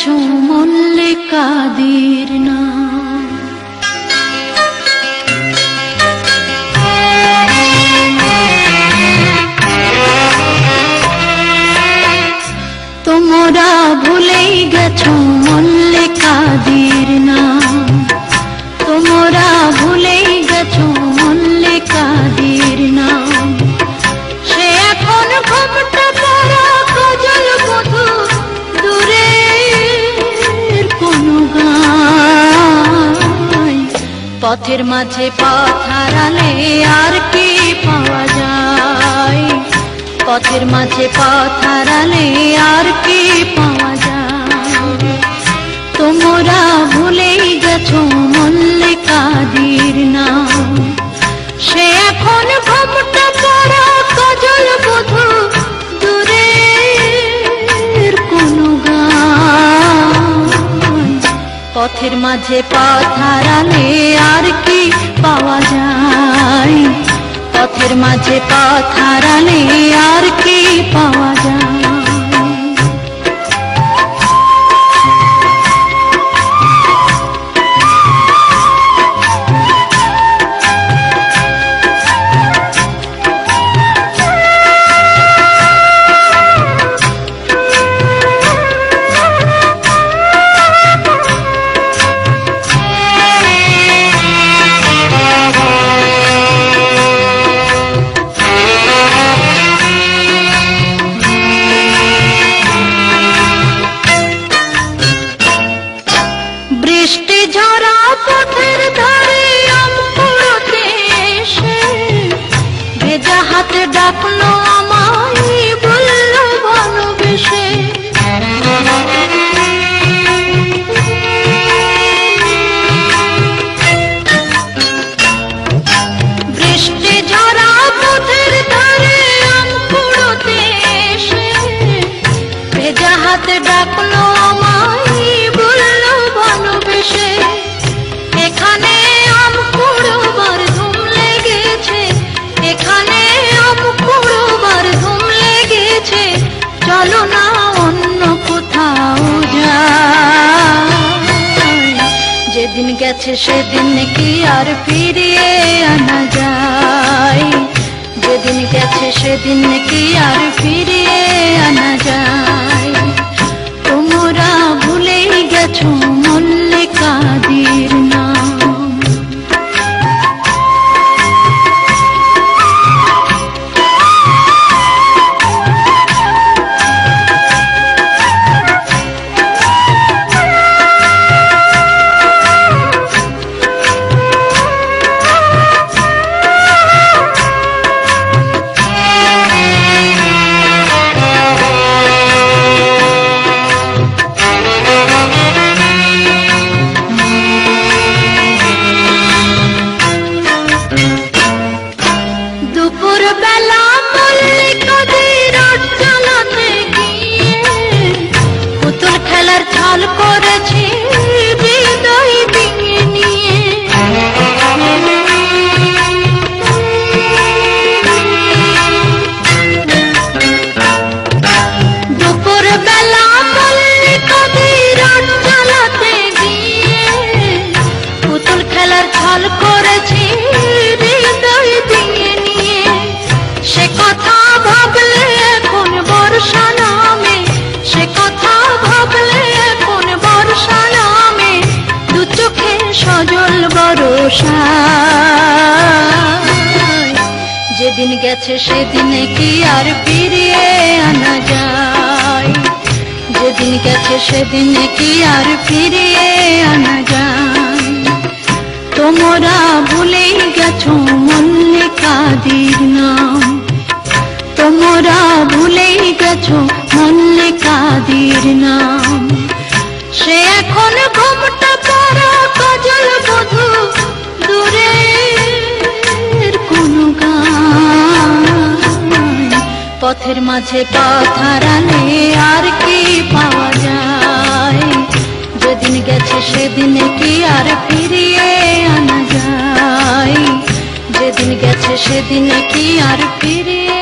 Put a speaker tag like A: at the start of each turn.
A: গেছো মল্লিকাদের নাম। তোমরা ভুলেই গেছো মল্লিকাদের নাম, তোমরা ভুলেই গেছো মল্লিকাদের নাম। সে এখন ঘোমটা পরা কাজল বধূ, দূরের কোনো গায়। পথের মাঝে পথ হারালে আর কি পাওয়া যায়, পথের মাঝে পথ হারালে আর কি পাওয়া যায়। তোমরা ভুলেই গেছো মল্লিকাদের নাম, সে এখন ঘোমটা পরা কাজল বধূ, দূরের কোনো গায়। পথের মাঝে পথ হারালে আর কি পাওয়া যায়, পথের মাঝে পথ হারালে আর কি পাওয়া যায়। বৃষ্টি ঝরা পথের ধারে আম কুড়োতে এসে ভেজা হাতে ডাকলো আমায়, বললো ভালোবেসে। বৃষ্টি ঝরা পথের ধারে আম কুড়োতে এসে ভেজা হাতে ডাকলো আমায়, বললো ভালোবেসে। এখানে আম কুড়োবার ধুম লেগেছে, এখানে আম কুড়োবার ধুম লেগেছে, চলো না অন্য কোথাও যাই। যেদিন গেছে সেদিন কি আর ফিরিয়ে আনা যায়, যেদিন গেছে সেদিন কি আর ফিরিয়ে আনা যায়। তোমরা ভুলেই গেছো মল্লিকাদের নাম। দুপুর বেলা মল্লিকাদের চালাতে গিয়ে পুতুল খেলার ছল করেছি হৃদয় ভেঙে নিয়ে। দুপুর বেলা মল্লিকাদের চালাতে গিয়ে পুতুল খেলার ছল করেছি হৃদয় ভেঙে নিয়ে। সে কথা ভাবলে এখন বর্ষা নামে, সে কথা ভাবলে এখন বর্ষা নামে, দু চোখে সজল বরষা। যেদিন গেছে সেদিন কি আর ফিরিয়ে আনা যায়, যেদিন গেছে সেদিন কি আর ফিরিয়ে আনা যায়। তোমরা ভুলেই গেছো মল্লিকাদের নাম, তোমরা ভুলেই গেছো মল্লিকাদের নাম। সে এখন ঘোমটা পরা কাজল বধূ, দূরের কোনো গায়। পথের মাঝে পথ হারালে আর কি পাওয়া যায়, যেদিন গেছে সেদিন কি আর ফিরিয়ে আনা যায়, যেদিন গেছে সেদিন কি আর ফিরিয়ে